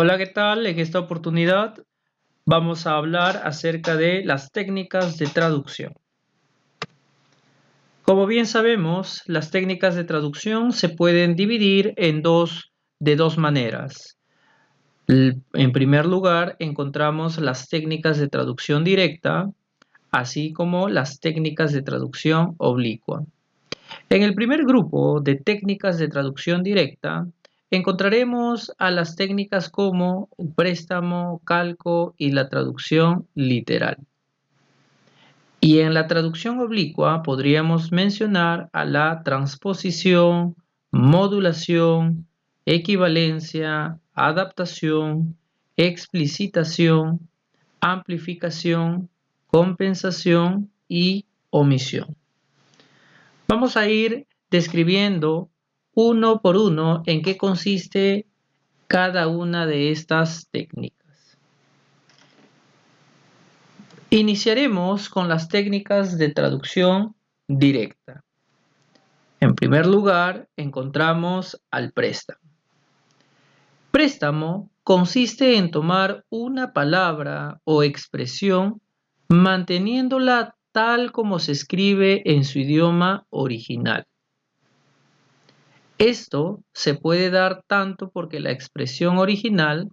Hola, ¿qué tal? En esta oportunidad vamos a hablar acerca de las técnicas de traducción. Como bien sabemos, las técnicas de traducción se pueden dividir de dos maneras. En primer lugar, encontramos las técnicas de traducción directa, así como las técnicas de traducción oblicua. En el primer grupo de técnicas de traducción directa, encontraremos a las técnicas como el préstamo, calco y la traducción literal. Y en la traducción oblicua podríamos mencionar a la transposición, modulación, equivalencia, adaptación, explicitación, amplificación, compensación y omisión. Vamos a ir describiendo uno por uno en qué consiste cada una de estas técnicas. Iniciaremos con las técnicas de traducción directa. En primer lugar, encontramos al préstamo. Préstamo consiste en tomar una palabra o expresión manteniéndola tal como se escribe en su idioma original. Esto se puede dar tanto porque la expresión original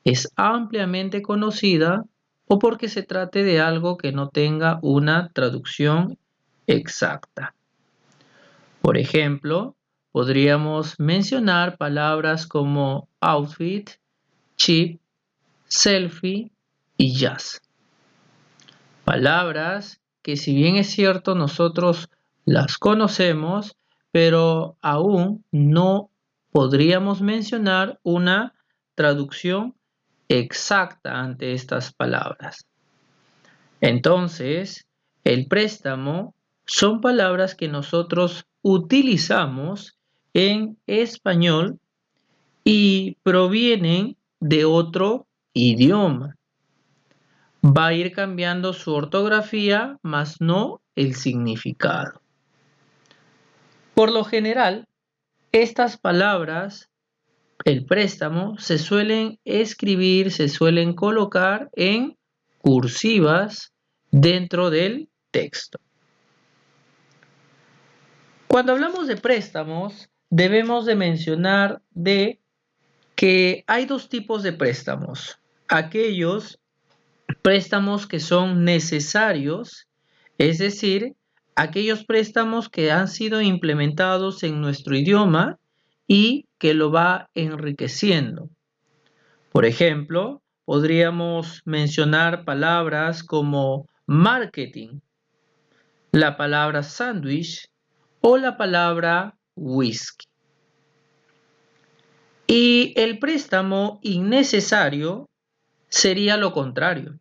es ampliamente conocida o porque se trate de algo que no tenga una traducción exacta. Por ejemplo, podríamos mencionar palabras como outfit, chip, selfie y jazz. Palabras que, si bien es cierto nosotros las conocemos, pero aún no podríamos mencionar una traducción exacta ante estas palabras. Entonces, el préstamo son palabras que nosotros utilizamos en español y provienen de otro idioma. Va a ir cambiando su ortografía, mas no el significado. Por lo general, estas palabras, el préstamo, se suelen escribir, se suelen colocar en cursivas dentro del texto. Cuando hablamos de préstamos, debemos de mencionar que hay dos tipos de préstamos. Aquellos préstamos que son necesarios, es decir, aquellos préstamos que han sido implementados en nuestro idioma y que lo va enriqueciendo. Por ejemplo, podríamos mencionar palabras como marketing, la palabra sándwich o la palabra whisky. Y el préstamo innecesario sería lo contrario.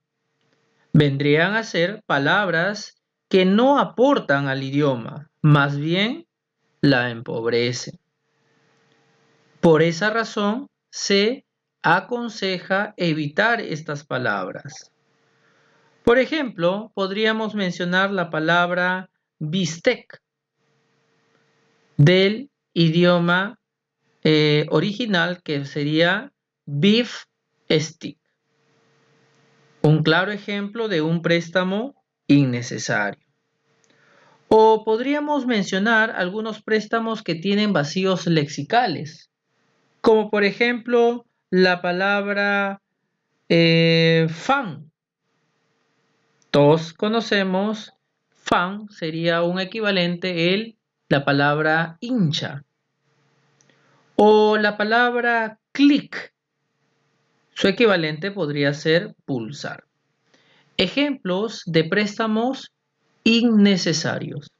Vendrían a ser palabras que no aportan al idioma, más bien la empobrecen. Por esa razón, se aconseja evitar estas palabras. Por ejemplo, podríamos mencionar la palabra bistec del idioma original, que sería beef stick. Un claro ejemplo de un préstamo innecesario. O podríamos mencionar algunos préstamos que tienen vacíos lexicales, como por ejemplo la palabra fan. Todos conocemos fan, sería un equivalente la palabra hincha. O la palabra clic, su equivalente podría ser pulsar. Ejemplos de préstamos innecesarios.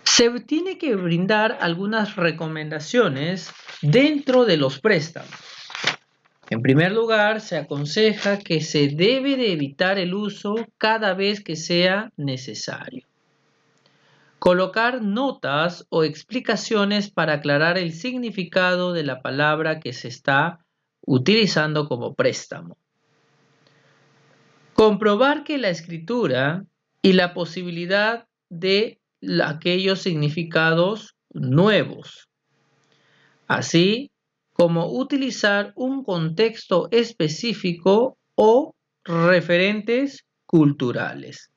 Se tiene que brindar algunas recomendaciones dentro de los préstamos. En primer lugar, se aconseja que se debe de evitar el uso cada vez que sea necesario. Colocar notas o explicaciones para aclarar el significado de la palabra que se está utilizando como préstamo. Comprobar que la escritura y la posibilidad de aquellos significados nuevos. así como utilizar un contexto específico o referentes culturales.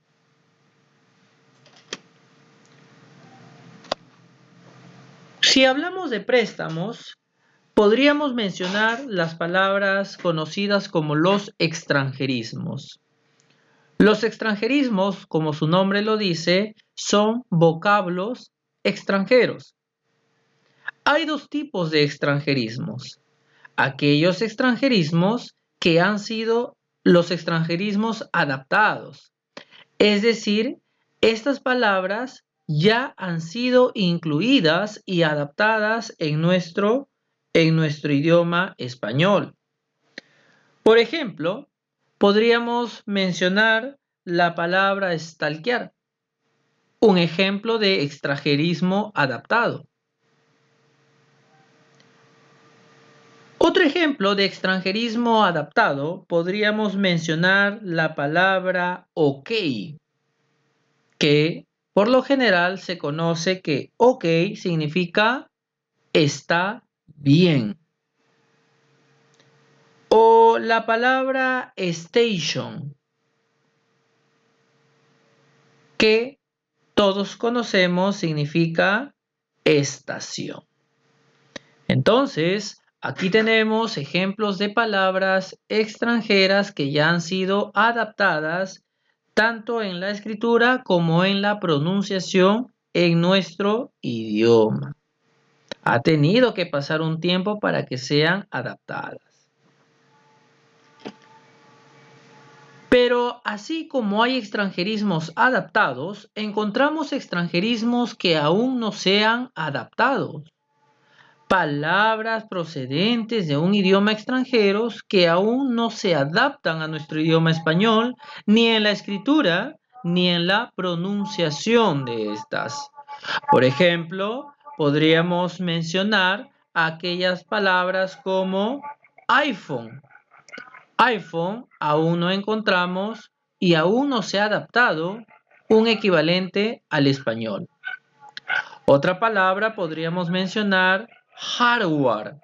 Si hablamos de préstamos, podríamos mencionar las palabras conocidas como los extranjerismos. Los extranjerismos, como su nombre lo dice, son vocablos extranjeros. Hay dos tipos de extranjerismos. Aquellos extranjerismos que han sido los extranjerismos adaptados. Es decir, estas palabras ya han sido incluidas y adaptadas en nuestro idioma español. Por ejemplo, podríamos mencionar la palabra stalkear, un ejemplo de extranjerismo adaptado. Otro ejemplo de extranjerismo adaptado podríamos mencionar la palabra ok, que por lo general se conoce que ok significa está bien. O la palabra station, que todos conocemos significa estación. Entonces, aquí tenemos ejemplos de palabras extranjeras que ya han sido adaptadas tanto en la escritura como en la pronunciación en nuestro idioma. Ha tenido que pasar un tiempo para que sean adaptadas. Pero así como hay extranjerismos adaptados, encontramos extranjerismos que aún no se han adaptado. Palabras procedentes de un idioma extranjero que aún no se adaptan a nuestro idioma español, ni en la escritura, ni en la pronunciación de estas. Por ejemplo, podríamos mencionar aquellas palabras como iPhone. iPhone aún no encontramos y aún no se ha adaptado un equivalente al español. Otra palabra podríamos mencionar hardware.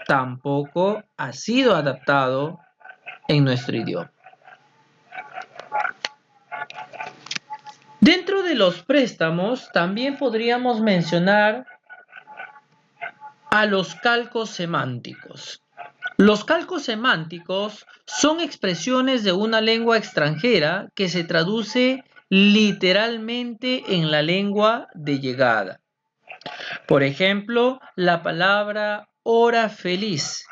Tampoco ha sido adaptado en nuestro idioma. Dentro de los préstamos también podríamos mencionar a los calcos semánticos. Los calcos semánticos son expresiones de una lengua extranjera que se traduce literalmente en la lengua de llegada. Por ejemplo, la palabra hora feliz,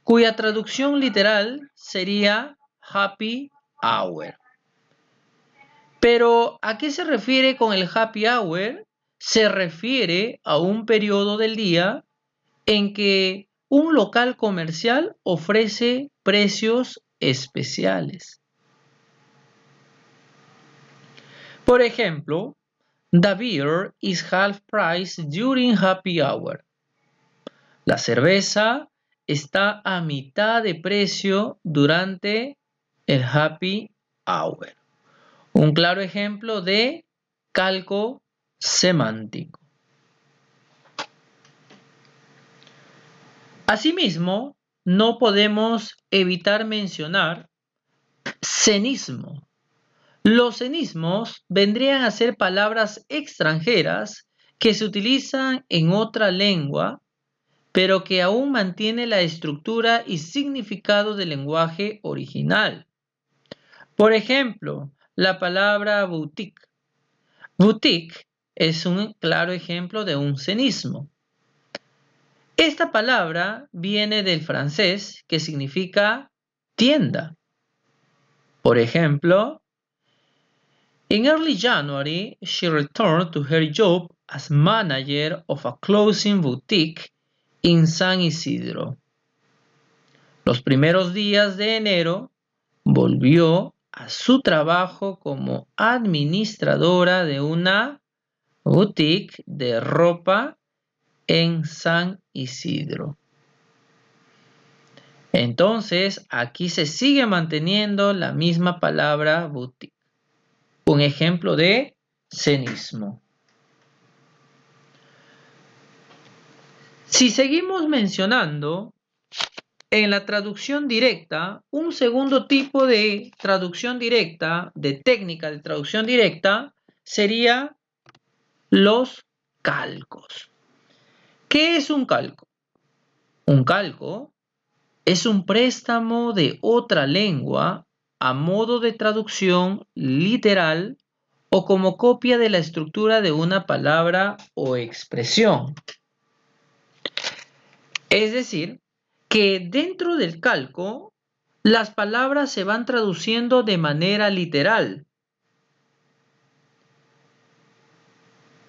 cuya traducción literal sería happy hour. Pero, ¿a qué se refiere con el happy hour? Se refiere a un periodo del día en que un local comercial ofrece precios especiales. Por ejemplo, the beer is half price during happy hour. La cerveza está a mitad de precio durante el happy hour. Un claro ejemplo de calco semántico. Asimismo, no podemos evitar mencionar cenismo. Los cenismos vendrían a ser palabras extranjeras que se utilizan en otra lengua, pero que aún mantiene la estructura y significado del lenguaje original. Por ejemplo, la palabra boutique. Boutique es un claro ejemplo de un cenismo. Esta palabra viene del francés que significa tienda. Por ejemplo, in early January, she returned to her job as manager of a clothing boutique in San Isidro. Los primeros días de enero volvió a su trabajo como administradora de una boutique de ropa en San Isidro. Entonces, aquí se sigue manteniendo la misma palabra boutique. Un ejemplo de cenismo. Si seguimos mencionando, en la traducción directa, un segundo tipo de traducción directa, de técnica de traducción directa, sería los calcos. ¿Qué es un calco? Un calco es un préstamo de otra lengua a modo de traducción literal o como copia de la estructura de una palabra o expresión. Es decir, que dentro del calco las palabras se van traduciendo de manera literal,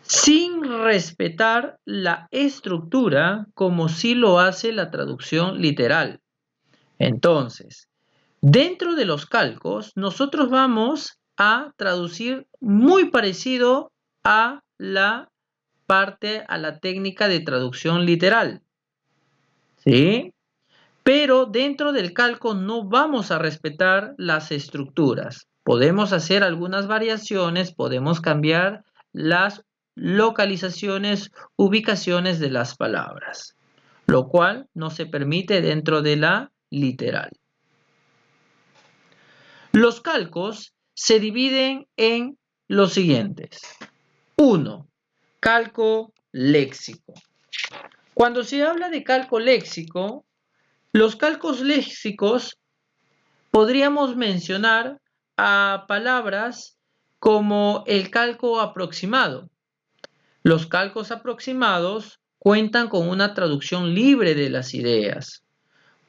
sin respetar la estructura como si lo hace la traducción literal. Entonces, dentro de los calcos, nosotros vamos a traducir muy parecido a la técnica de traducción literal. ¿Sí? Pero dentro del calco no vamos a respetar las estructuras. Podemos hacer algunas variaciones, podemos cambiar las localizaciones, ubicaciones de las palabras, lo cual no se permite dentro de la literal. Los calcos se dividen en los siguientes. 1. Calco léxico. Cuando se habla de calco léxico, los calcos léxicos podríamos mencionar a palabras como el calco aproximado. Los calcos aproximados cuentan con una traducción libre de las ideas.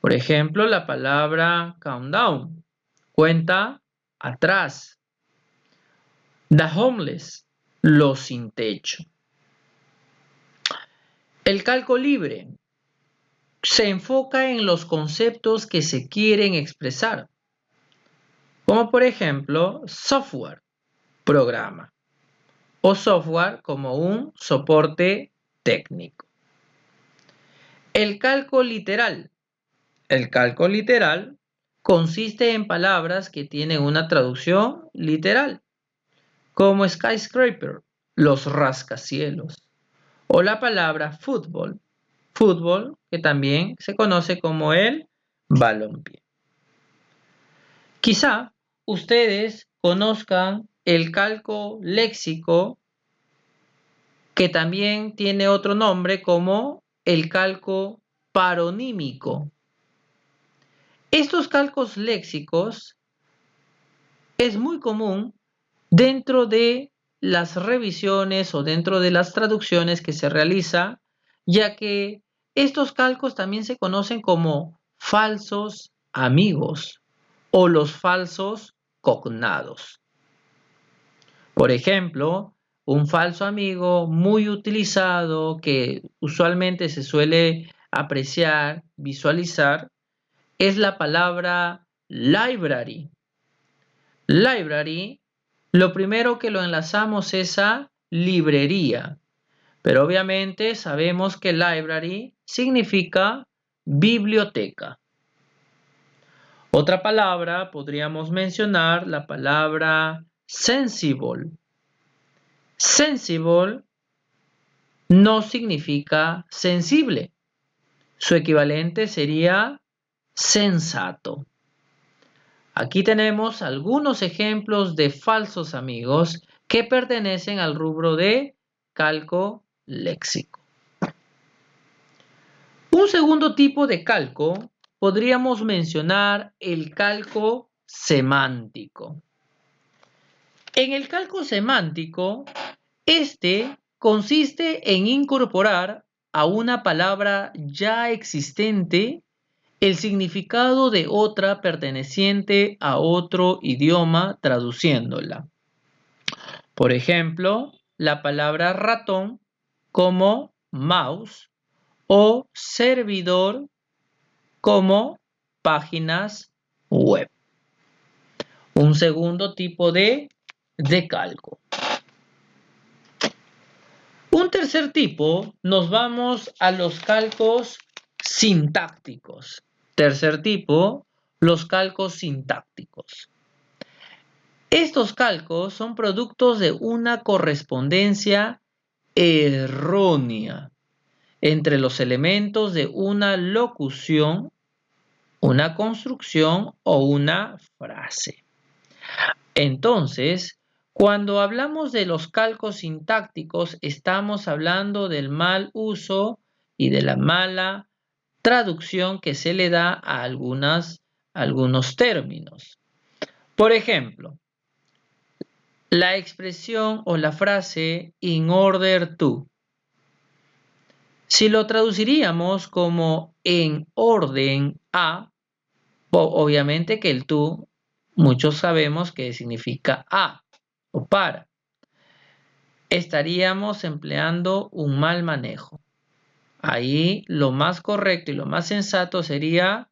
Por ejemplo, la palabra countdown, cuenta atrás. The homeless, los sin techo. El calco libre se enfoca en los conceptos que se quieren expresar, como por ejemplo software, programa, o software como un soporte técnico. El calco literal. El calco literal consiste en palabras que tienen una traducción literal, como skyscraper, los rascacielos, o la palabra fútbol, fútbol que también se conoce como el balompié. Quizá ustedes conozcan el calco léxico, que también tiene otro nombre como el calco paronímico. Estos calcos léxicos es muy común dentro de las revisiones o dentro de las traducciones que se realiza, ya que estos calcos también se conocen como falsos amigos o los falsos cognados. Por ejemplo, un falso amigo muy utilizado que usualmente se suele apreciar, visualizar, es la palabra library. Library, lo primero que lo enlazamos es a librería, pero obviamente sabemos que library significa biblioteca. Otra palabra, podríamos mencionar la palabra sensible. Sensible no significa sensible. Su equivalente sería sensato. Aquí tenemos algunos ejemplos de falsos amigos que pertenecen al rubro de calco léxico. Un segundo tipo de calco podríamos mencionar el calco semántico. En el calco semántico, este consiste en incorporar a una palabra ya existente el significado de otra perteneciente a otro idioma traduciéndola. Por ejemplo, la palabra ratón como mouse o servidor como páginas web. Un segundo tipo de calco. Un tercer tipo, nos vamos a los calcos sintácticos. Tercer tipo, los calcos sintácticos. Estos calcos son productos de una correspondencia errónea entre los elementos de una locución, una construcción o una frase. Entonces, cuando hablamos de los calcos sintácticos, estamos hablando del mal uso y de la mala traducción que se le da a algunos términos. Por ejemplo, la expresión o la frase in order to. Si lo traduciríamos como en orden a, obviamente que el to, muchos sabemos que significa a o para. Estaríamos empleando un mal manejo. Ahí lo más correcto y lo más sensato sería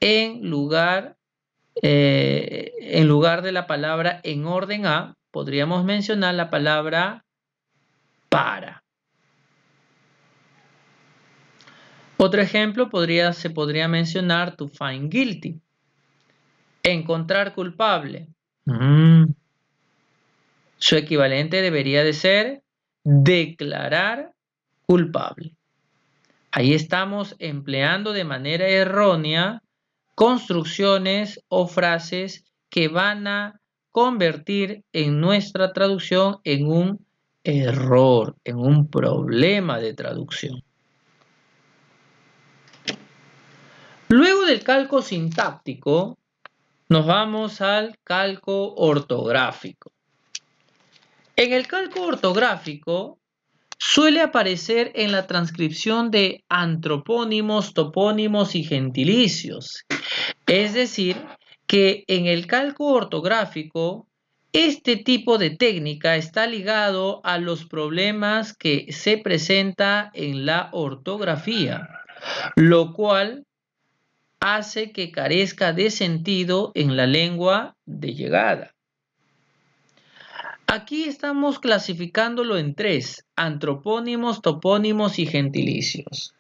en lugar de la palabra en orden a, podríamos mencionar la palabra para. Otro ejemplo se podría mencionar to find guilty. Encontrar culpable. Su equivalente debería de ser declarar culpable. Ahí estamos empleando de manera errónea construcciones o frases que van a convertir en nuestra traducción en un error, en un problema de traducción. Luego del calco sintáctico, nos vamos al calco ortográfico. En el calco ortográfico suele aparecer en la transcripción de antropónimos, topónimos y gentilicios. Es decir, que en el calco ortográfico, este tipo de técnica está ligado a los problemas que se presenta en la ortografía, lo cual hace que carezca de sentido en la lengua de llegada. Aquí estamos clasificándolo en tres: antropónimos, topónimos y gentilicios.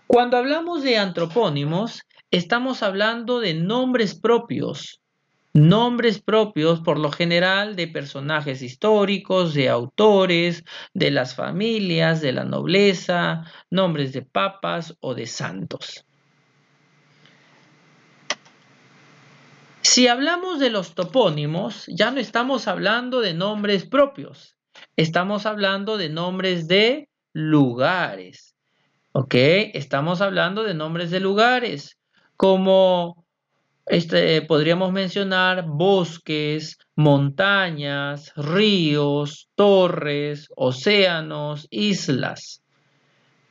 Cuando hablamos de antropónimos, estamos hablando de nombres propios por lo general de personajes históricos, de autores, de las familias, de la nobleza, nombres de papas o de santos. Si hablamos de los topónimos, ya no estamos hablando de nombres propios, estamos hablando de nombres de lugares. ¿Ok? Estamos hablando de nombres de lugares, como podríamos mencionar bosques, montañas, ríos, torres, océanos, islas.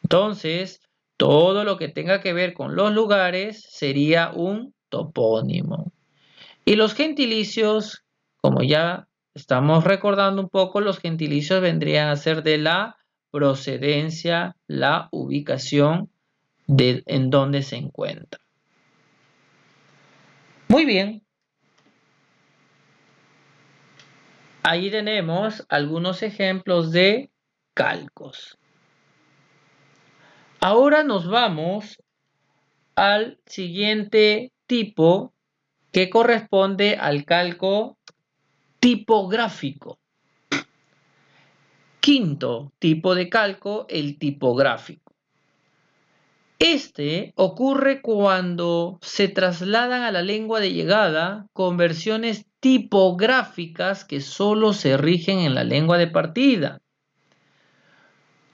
Entonces, todo lo que tenga que ver con los lugares sería un topónimo. Y los gentilicios, como ya estamos recordando un poco, los gentilicios vendrían a ser de la procedencia, la ubicación en donde se encuentra. Muy bien. Ahí tenemos algunos ejemplos de calcos. Ahora nos vamos al siguiente tipo, que corresponde al calco tipográfico. Quinto tipo de calco, el tipográfico. Este ocurre cuando se trasladan a la lengua de llegada conversiones tipográficas que solo se rigen en la lengua de partida.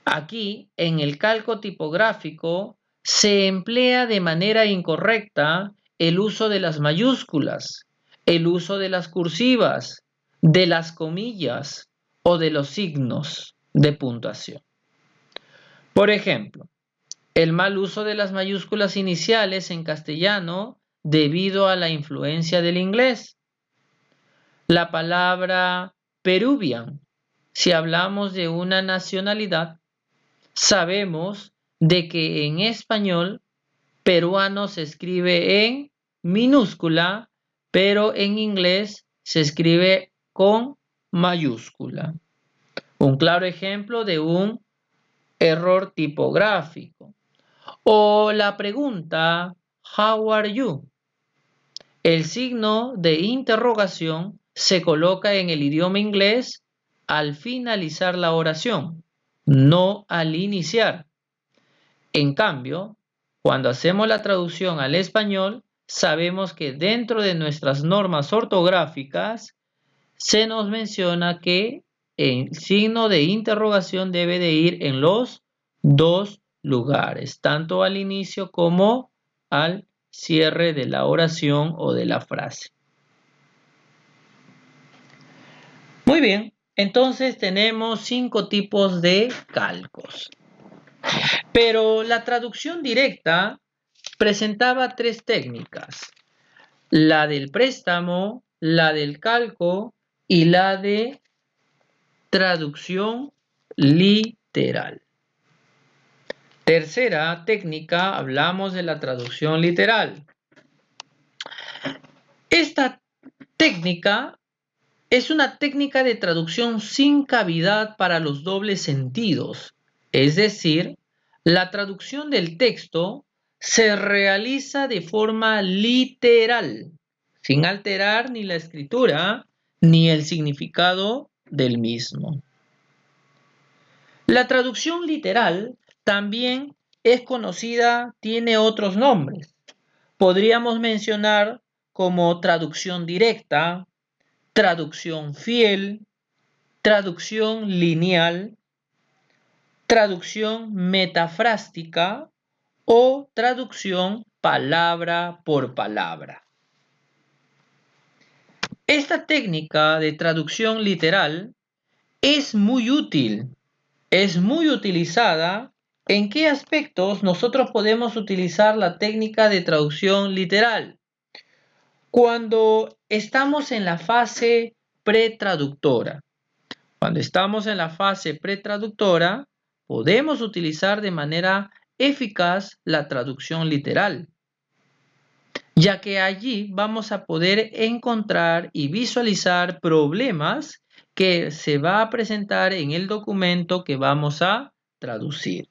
Aquí, en el calco tipográfico, se emplea de manera incorrecta el uso de las mayúsculas, el uso de las cursivas, de las comillas o de los signos de puntuación. Por ejemplo, el mal uso de las mayúsculas iniciales en castellano debido a la influencia del inglés. La palabra Peruvian, si hablamos de una nacionalidad, sabemos de que en español peruano se escribe en minúscula, pero en inglés se escribe con mayúscula. Un claro ejemplo de un error tipográfico. O la pregunta, how are you? El signo de interrogación se coloca en el idioma inglés al finalizar la oración, no al iniciar. En cambio, cuando hacemos la traducción al español, sabemos que dentro de nuestras normas ortográficas se nos menciona que el signo de interrogación debe de ir en los dos lugares, tanto al inicio como al cierre de la oración o de la frase. Muy bien, entonces tenemos 5 tipos de calcos. Pero la traducción directa presentaba 3 técnicas: la del préstamo, la del calco y la de traducción literal. Tercera técnica, hablamos de la traducción literal. Esta técnica es una técnica de traducción sin cavidad para los dobles sentidos, es decir, la traducción del texto se realiza de forma literal, sin alterar ni la escritura ni el significado del mismo. La traducción literal también es conocida, tiene otros nombres. Podríamos mencionar como traducción directa, traducción fiel, traducción lineal, traducción metafrástica o traducción palabra por palabra. Esta técnica de traducción literal es muy útil, es muy utilizada. ¿En qué aspectos nosotros podemos utilizar la técnica de traducción literal? Cuando estamos en la fase pretraductora. Cuando estamos en la fase pretraductora, podemos utilizar de manera eficaz la traducción literal, ya que allí vamos a poder encontrar y visualizar problemas que se va a presentar en el documento que vamos a traducir.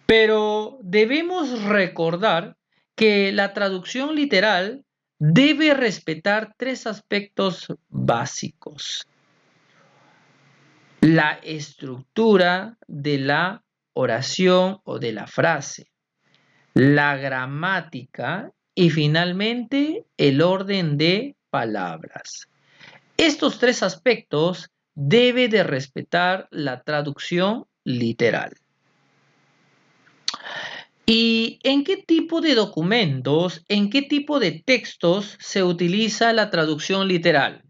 Pero debemos recordar que la traducción literal debe respetar 3 aspectos básicos: la estructura de la oración o de la frase, la gramática y finalmente el orden de palabras. Estos 3 aspectos debe de respetar la traducción literal. ¿Y en qué tipo de documentos, en qué tipo de textos se utiliza la traducción literal?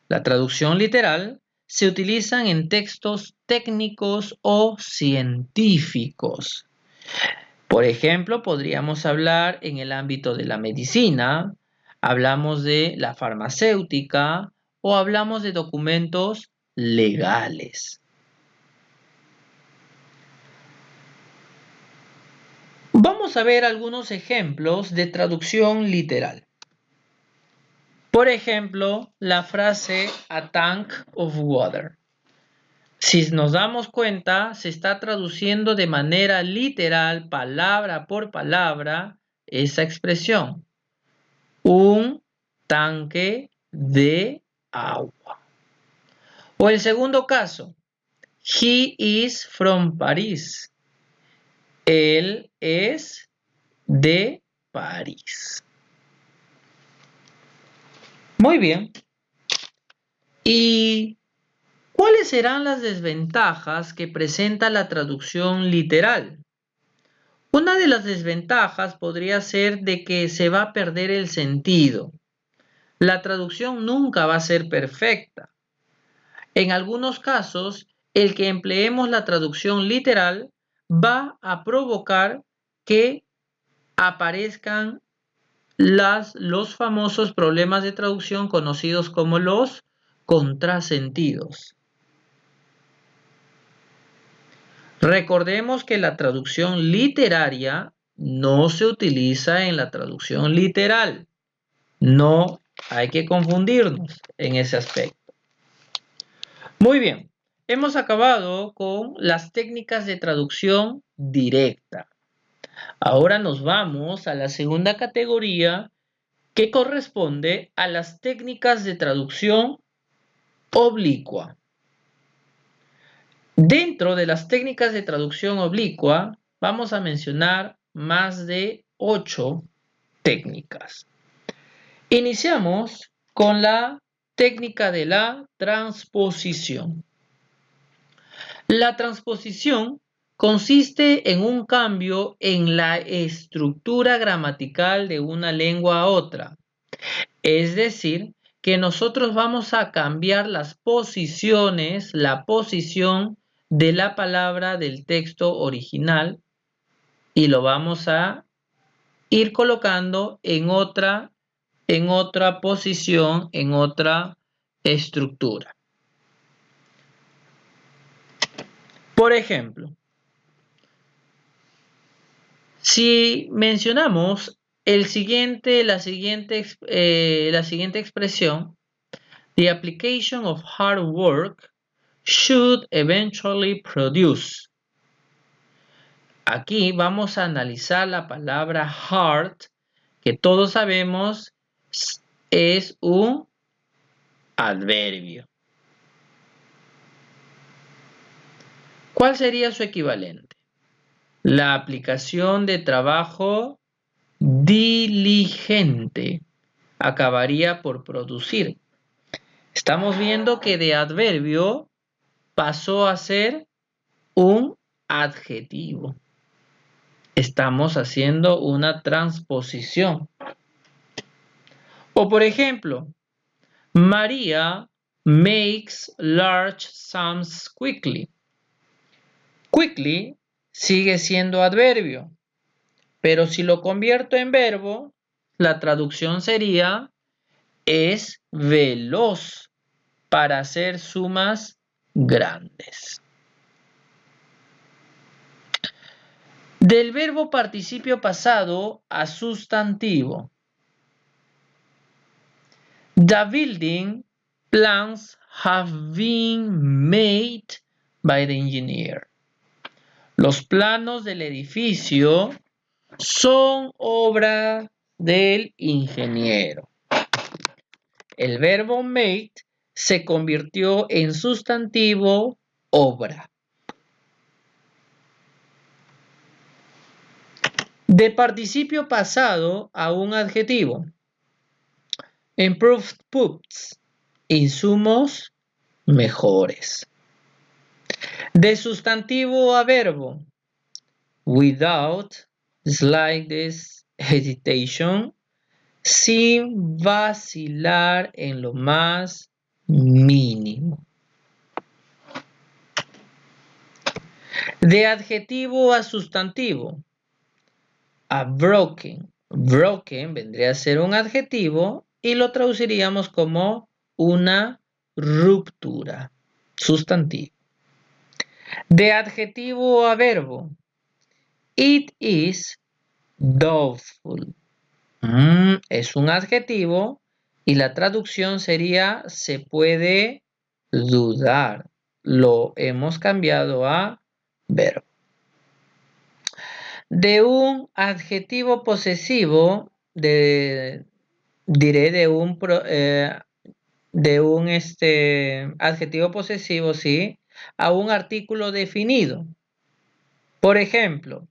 La traducción literal se utiliza en textos técnicos o científicos. Por ejemplo, podríamos hablar en el ámbito de la medicina, hablamos de la farmacéutica o hablamos de documentos legales. Vamos a ver algunos ejemplos de traducción literal. Por ejemplo, la frase a tank of water. Si nos damos cuenta, se está traduciendo de manera literal, palabra por palabra, esa expresión. Un tanque de agua. O el segundo caso, he is from Paris. Él es de París. Muy bien. ¿Y cuáles serán las desventajas que presenta la traducción literal? Una de las desventajas podría ser de que se va a perder el sentido. La traducción nunca va a ser perfecta. En algunos casos, el que empleemos la traducción literal va a provocar que aparezcan los famosos problemas de traducción conocidos como los contrasentidos. Recordemos que la traducción literaria no se utiliza en la traducción literal. No hay que confundirnos en ese aspecto. Muy bien, hemos acabado con las técnicas de traducción directa. Ahora nos vamos a la segunda categoría, que corresponde a las técnicas de traducción oblicua. Dentro de las técnicas de traducción oblicua, vamos a mencionar más de 8 técnicas. Iniciamos con la técnica de la transposición. La transposición consiste en un cambio en la estructura gramatical de una lengua a otra. Es decir, que nosotros vamos a cambiar las posiciones, la posición de la palabra del texto original y lo vamos a ir colocando en otra posición, en otra estructura. Por ejemplo, si mencionamos la siguiente expresión, the application of hard work should eventually produce. Aquí vamos a analizar la palabra hard, que todos sabemos es un adverbio. ¿Cuál sería su equivalente? La aplicación de trabajo diligente acabaría por producir. Estamos viendo que de adverbio pasó a ser un adjetivo. Estamos haciendo una transposición. O por ejemplo, María makes large sums quickly. Quickly sigue siendo adverbio, pero si lo convierto en verbo, la traducción sería es veloz para hacer sumas grandes. Del verbo participio pasado a sustantivo. The building plans have been made by the engineer. Los planos del edificio son obra del ingeniero. El verbo made se convirtió en sustantivo obra. De participio pasado a un adjetivo. Improved goods, insumos mejores. De sustantivo a verbo. Without slightest hesitation, sin vacilar en lo más mínimo. De adjetivo a sustantivo. A broken. Broken vendría a ser un adjetivo y lo traduciríamos como una ruptura. Sustantivo. De adjetivo a verbo. It is doubtful. Es un adjetivo y la traducción sería se puede dudar. Lo hemos cambiado a verbo. De un adjetivo posesivo, diré de un adjetivo posesivo, sí, a un artículo definido. Por ejemplo,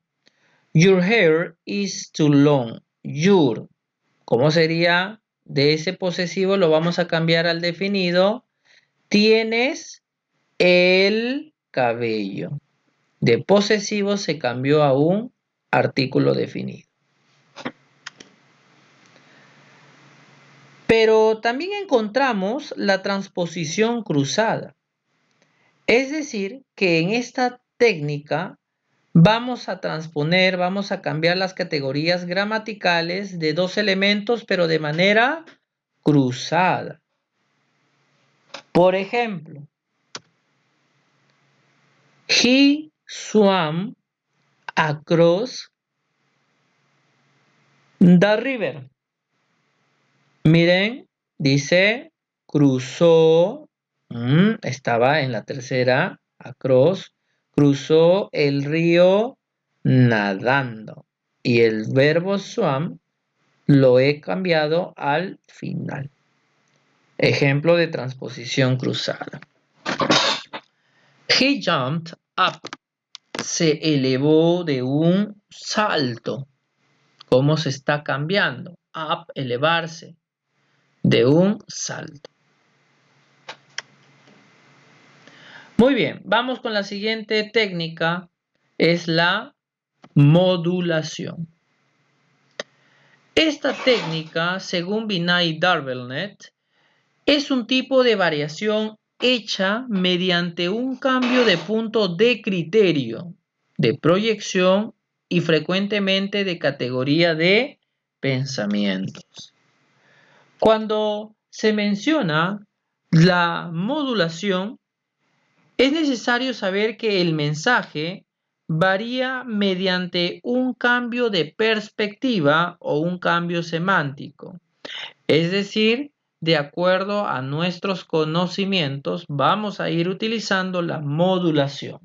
your hair is too long. Your, ¿cómo sería? De ese posesivo lo vamos a cambiar al definido. Tienes el cabello. De posesivo se cambió a un artículo definido. Pero también encontramos la transposición cruzada. Es decir, que en esta técnica vamos a transponer, vamos a cambiar las categorías gramaticales de dos elementos, pero de manera cruzada. Por ejemplo, he swam across the river. Miren, dice cruzó, estaba en la tercera, across, cruzó el río nadando. Y el verbo swam lo he cambiado al final. Ejemplo de transposición cruzada. He jumped up. Se elevó de un salto. ¿Cómo se está cambiando? Up, elevarse. De un salto. Muy bien, vamos con la siguiente técnica. Es la modulación. Esta técnica, según Vinay y Darvelnet, es un tipo de variación hecha mediante un cambio de punto de criterio, de proyección y frecuentemente de categoría de pensamientos. Cuando se menciona la modulación, es necesario saber que el mensaje varía mediante un cambio de perspectiva o un cambio semántico. Es decir, de acuerdo a nuestros conocimientos, vamos a ir utilizando la modulación.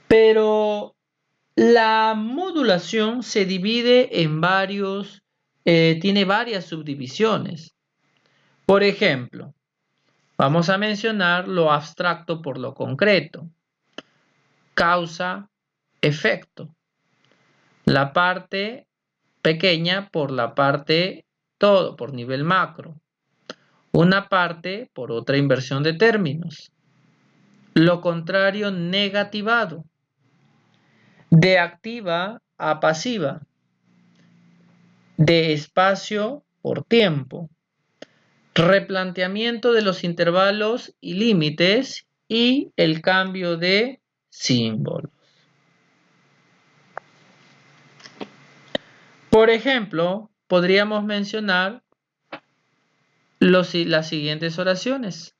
Pero la modulación se divide en tiene varias subdivisiones. Por ejemplo, vamos a mencionar lo abstracto por lo concreto. Causa, efecto. La parte pequeña por la parte todo, por nivel macro. Una parte por otra inversión de términos. Lo contrario, negativado. De activa a pasiva. De espacio por tiempo. Replanteamiento de los intervalos y límites y el cambio de símbolos. Por ejemplo, podríamos mencionar las siguientes oraciones.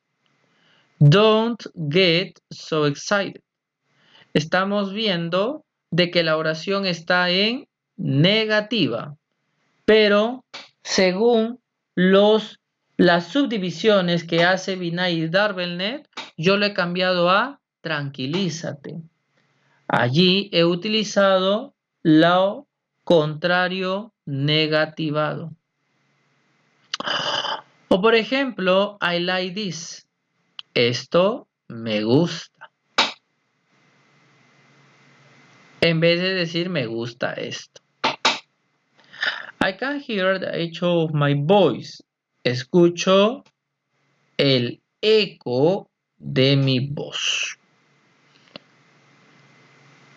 Don't get so excited. Estamos viendo de que la oración está en negativa, pero según las subdivisiones que hace Vinay y Darvelnet, yo lo he cambiado a tranquilízate. Allí he utilizado lo contrario negativado. O por ejemplo, I like this. Esto me gusta. En vez de decir me gusta esto. I can hear the echo of my voice. Escucho el eco de mi voz.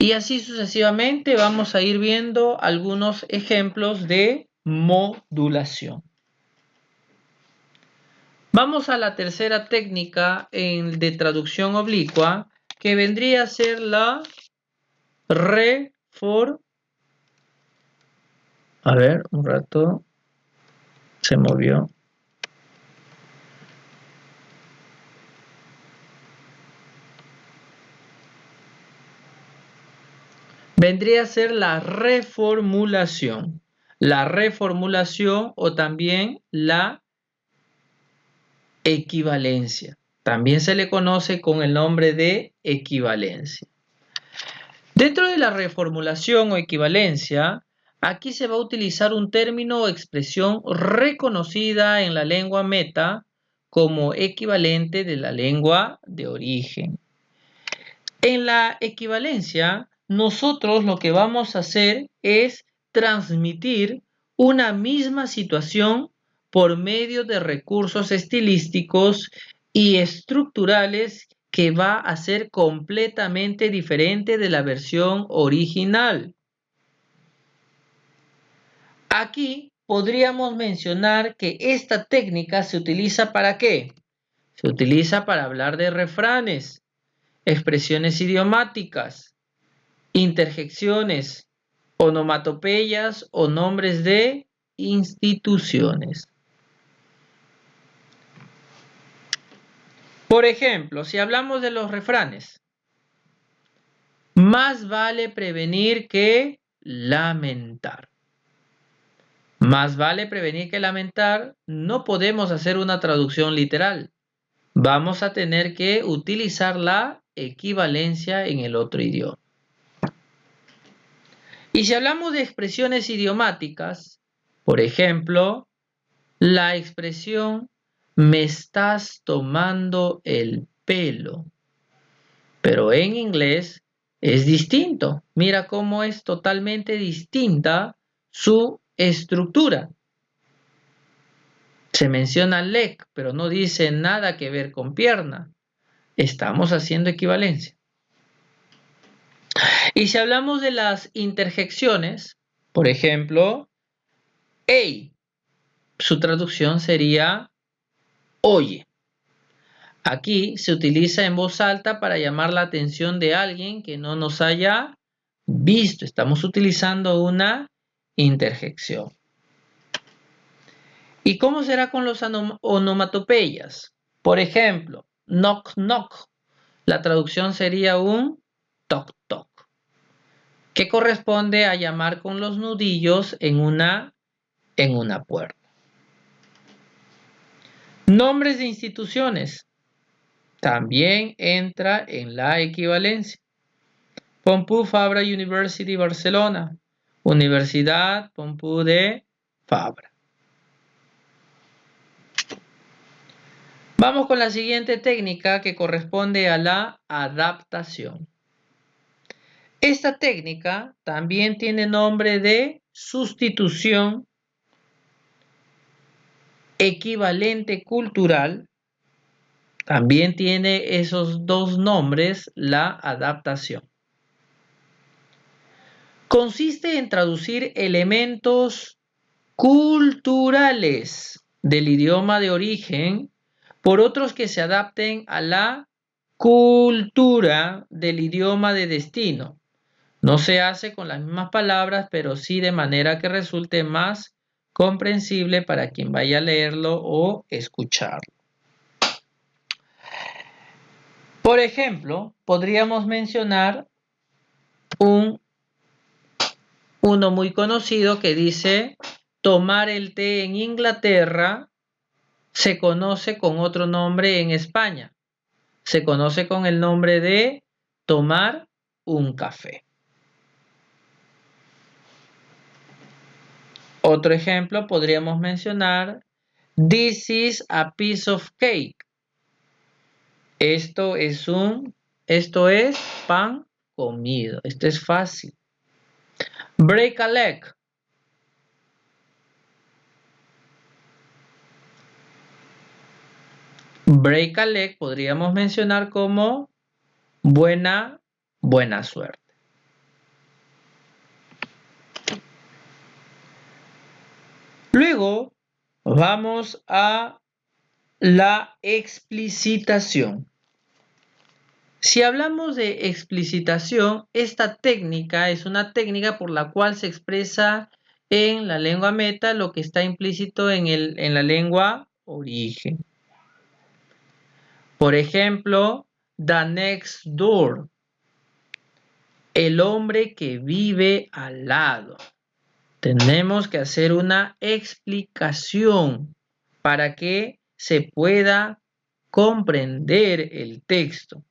Y así sucesivamente vamos a ir viendo algunos ejemplos de modulación. Vamos a la tercera técnica de traducción oblicua, que vendría a ser la A ver, un rato. Se movió. Vendría a ser la reformulación. La reformulación o también la equivalencia. También se le conoce con el nombre de equivalencia. Dentro de la reformulación o equivalencia, aquí se va a utilizar un término o expresión reconocida en la lengua meta como equivalente de la lengua de origen. En la equivalencia, nosotros lo que vamos a hacer es transmitir una misma situación por medio de recursos estilísticos y estructurales que va a ser completamente diferente de la versión original. Aquí podríamos mencionar que esta técnica se utiliza ¿para qué? Se utiliza para hablar de refranes, expresiones idiomáticas, interjecciones, onomatopeyas o nombres de instituciones. Por ejemplo, si hablamos de los refranes, más vale prevenir que lamentar. Más vale prevenir que lamentar, no podemos hacer una traducción literal. Vamos a tener que utilizar la equivalencia en el otro idioma. Y si hablamos de expresiones idiomáticas, por ejemplo, la expresión me estás tomando el pelo. Pero en inglés es distinto. Mira cómo es totalmente distinta su estructura. Se menciona leg, pero no dice nada que ver con pierna. Estamos haciendo equivalencia. Y si hablamos de las interjecciones, por ejemplo, hey, su traducción sería oye. Aquí se utiliza en voz alta para llamar la atención de alguien que no nos haya visto. Estamos utilizando una interjección. ¿Y cómo será con los onomatopeyas? Por ejemplo, knock knock. La traducción sería un toc toc, que corresponde a llamar con los nudillos en una puerta. Nombres de instituciones. También entra en la equivalencia. Pompeu Fabra University Barcelona. Universidad Pompeu de Fabra. Vamos con la siguiente técnica que corresponde a la adaptación. Esta técnica también tiene nombre de sustitución, equivalente cultural. También tiene esos dos nombres, la adaptación. Consiste en traducir elementos culturales del idioma de origen por otros que se adapten a la cultura del idioma de destino. No se hace con las mismas palabras, pero sí de manera que resulte más comprensible para quien vaya a leerlo o escucharlo. Por ejemplo, podríamos mencionar uno muy conocido que dice: tomar el té en Inglaterra se conoce con otro nombre en España. Se conoce con el nombre de tomar un café. Otro ejemplo podríamos mencionar: this is a piece of cake. Esto es pan comido. Esto es fácil. Break a leg. Break a leg podríamos mencionar como buena suerte. Luego vamos a la explicitación. Si hablamos de explicitación, esta técnica es una técnica por la cual se expresa en la lengua meta lo que está implícito en la lengua origen. Por ejemplo, the next door, el hombre que vive al lado. Tenemos que hacer una explicación para que se pueda comprender el texto.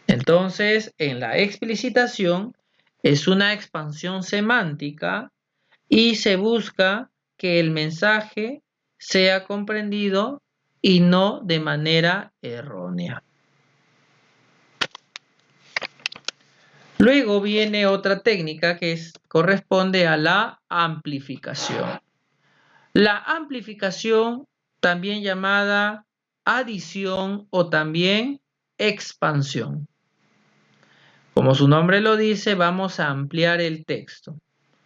Entonces, en la explicitación es una expansión semántica y se busca que el mensaje sea comprendido y no de manera errónea. Luego viene otra técnica que corresponde a la amplificación. La amplificación, también llamada adición o también expansión. Como su nombre lo dice, vamos a ampliar el texto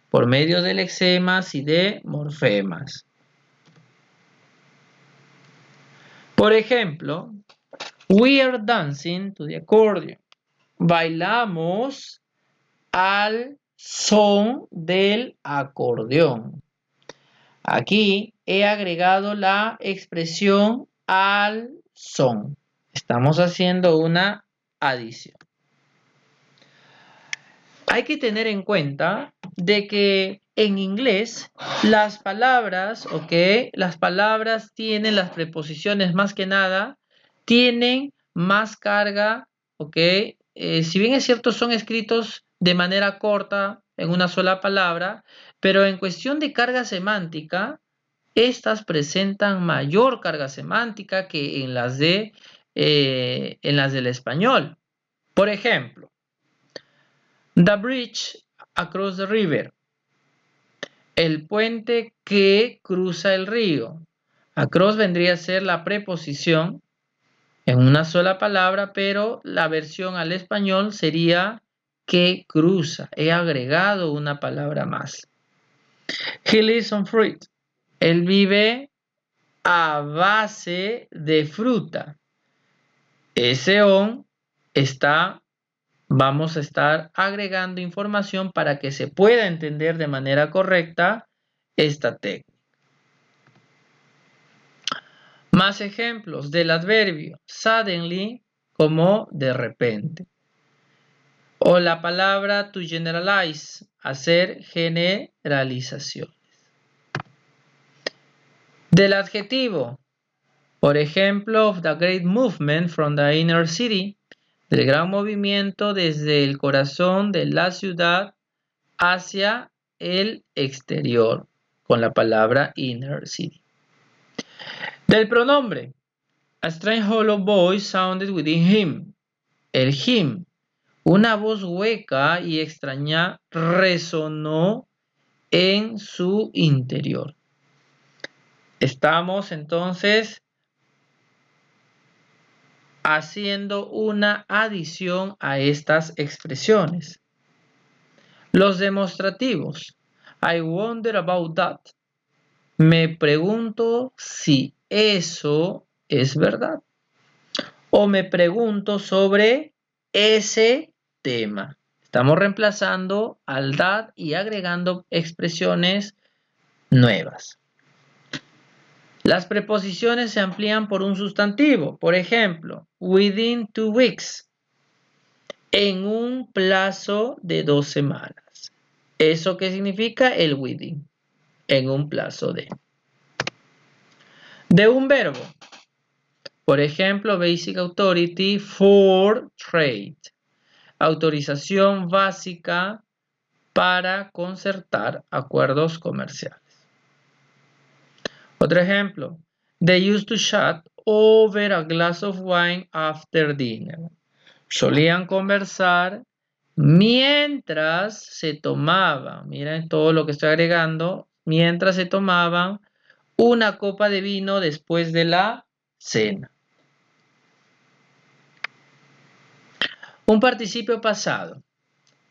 por medio de lexemas y de morfemas. Por ejemplo, we are dancing to the accordion. Bailamos al son del acordeón. Aquí he agregado la expresión al son. Estamos haciendo una adición. Hay que tener en cuenta de que en inglés las palabras, las palabras tienen las preposiciones más que nada, tienen más carga, si bien es cierto son escritos de manera corta en una sola palabra, pero en cuestión de carga semántica estas presentan mayor carga semántica que en las del español. Por ejemplo, the bridge across the river. El puente que cruza el río. Across vendría a ser la preposición en una sola palabra, pero la versión al español sería que cruza. He agregado una palabra más. He lives on fruit. Él vive a base de fruta. Ese on está, vamos a estar agregando información para que se pueda entender de manera correcta esta técnica. Más ejemplos del adverbio suddenly como de repente. O la palabra to generalize, hacer generalizaciones. Del adjetivo, por ejemplo, of the great movement from the inner city, del gran movimiento desde el corazón de la ciudad hacia el exterior, con la palabra inner city. Del pronombre, a strange hollow voice sounded within him. El him, una voz hueca y extraña resonó en su interior. Estamos entonces haciendo una adición a estas expresiones. Los demostrativos. I wonder about that. Me pregunto si eso es verdad. O me pregunto sobre ese tema. Estamos reemplazando al that y agregando expresiones nuevas. Las preposiciones se amplían por un sustantivo. Por ejemplo, within 2 weeks. En un plazo de 2 semanas. ¿Eso qué significa? El within. En un plazo de. De un verbo. Por ejemplo, basic authority for trade. Autorización básica para concertar acuerdos comerciales. Otro ejemplo. They used to chat over a glass of wine after dinner. Solían conversar mientras se tomaban, miren todo lo que estoy agregando, mientras se tomaban una copa de vino después de la cena. Un participio pasado.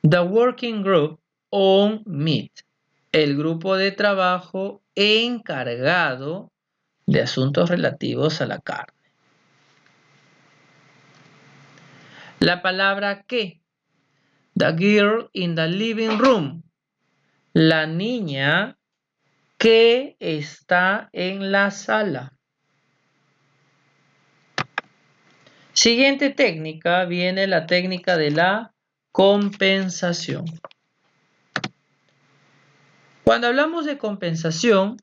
The working group on meat. El grupo de trabajo encargado de asuntos relativos a la carne. La palabra que. The girl in the living room. La niña que está en la sala. Siguiente técnica viene la técnica de la compensación. Cuando hablamos de compensación,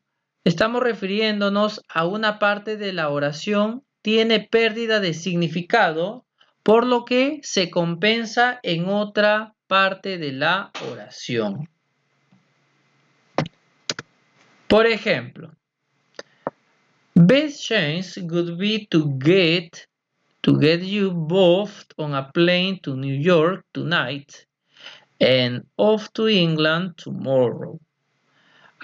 estamos refiriéndonos a una parte de la oración tiene pérdida de significado, por lo que se compensa en otra parte de la oración. Por ejemplo, best chance would be to get you both on a plane to New York tonight and off to England tomorrow.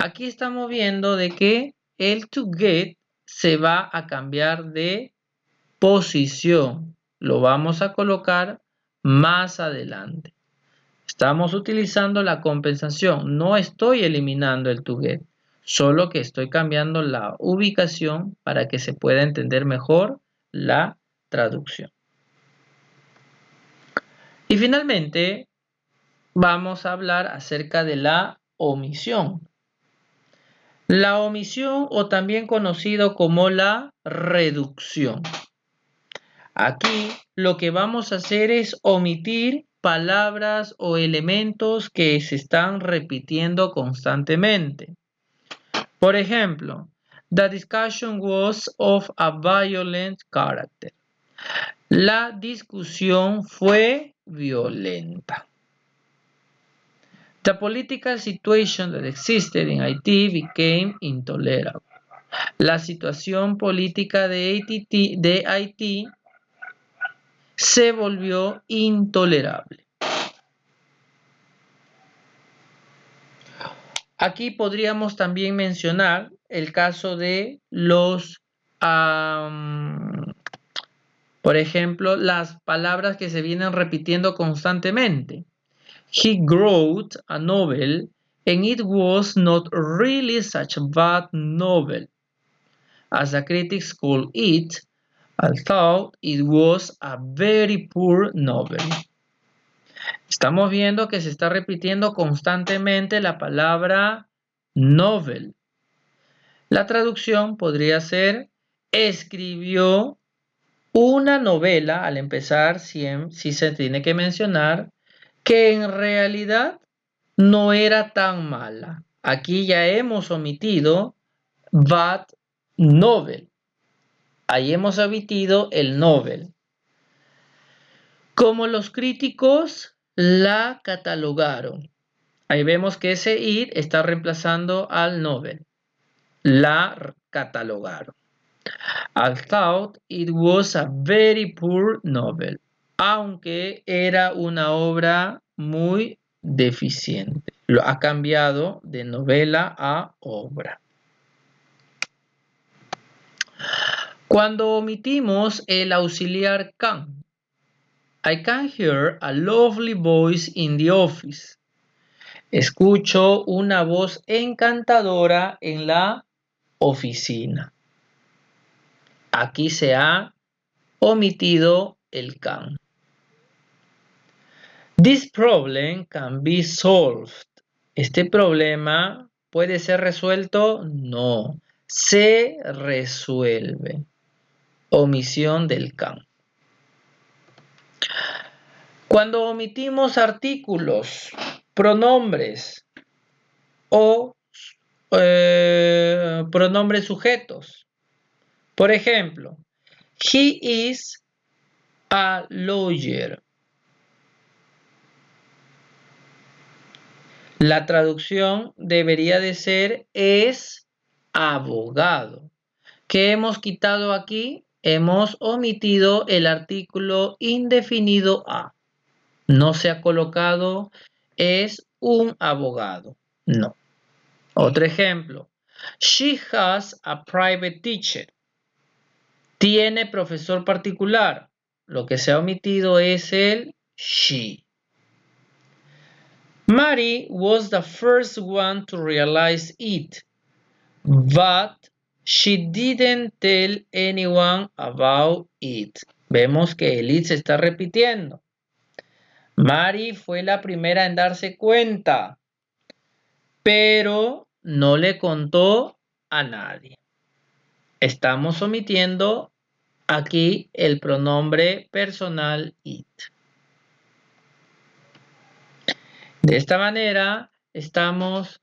Aquí estamos viendo de que el to get se va a cambiar de posición. Lo vamos a colocar más adelante. Estamos utilizando la compensación. No estoy eliminando el to get, solo que estoy cambiando la ubicación para que se pueda entender mejor la traducción. Y finalmente, vamos a hablar acerca de la omisión. La omisión, o también conocido como la reducción. Aquí lo que vamos a hacer es omitir palabras o elementos que se están repitiendo constantemente. Por ejemplo, the discussion was of a violent character. La discusión fue violenta. The political situation that existed in Haiti became intolerable. La situación política de Haití se volvió intolerable. Aquí podríamos también mencionar el caso de los, por ejemplo, las palabras que se vienen repitiendo constantemente. He wrote a novel and it was not really such a bad novel. As the critics called it, I thought it was a very poor novel. Estamos viendo que se está repitiendo constantemente la palabra novel. La traducción podría ser: escribió una novela, al empezar si se tiene que mencionar, que en realidad no era tan mala. Aquí ya hemos omitido bad novel. Ahí hemos omitido el novel. Como los críticos la catalogaron. Ahí vemos que ese it está reemplazando al novel. La catalogaron. I thought it was a very poor novel. Aunque era una obra muy deficiente. Lo ha cambiado de novela a obra. Cuando omitimos el auxiliar can, I can hear a lovely voice in the office. Escucho una voz encantadora en la oficina. Aquí se ha omitido el can. This problem can be solved. ¿Este problema puede ser resuelto? No. Se resuelve. Omisión del can. Cuando omitimos artículos, pronombres o pronombres sujetos. Por ejemplo, he is a lawyer. La traducción debería de ser es abogado. ¿Qué hemos quitado aquí? Hemos omitido el artículo indefinido a. No se ha colocado es un abogado. No. Otro ejemplo. She has a private teacher. Tiene profesor particular. Lo que se ha omitido es el she. Mary was the first one to realize it, but she didn't tell anyone about it. Vemos que el it se está repitiendo. Mary fue la primera en darse cuenta, pero no le contó a nadie. Estamos omitiendo aquí el pronombre personal it. De esta manera estamos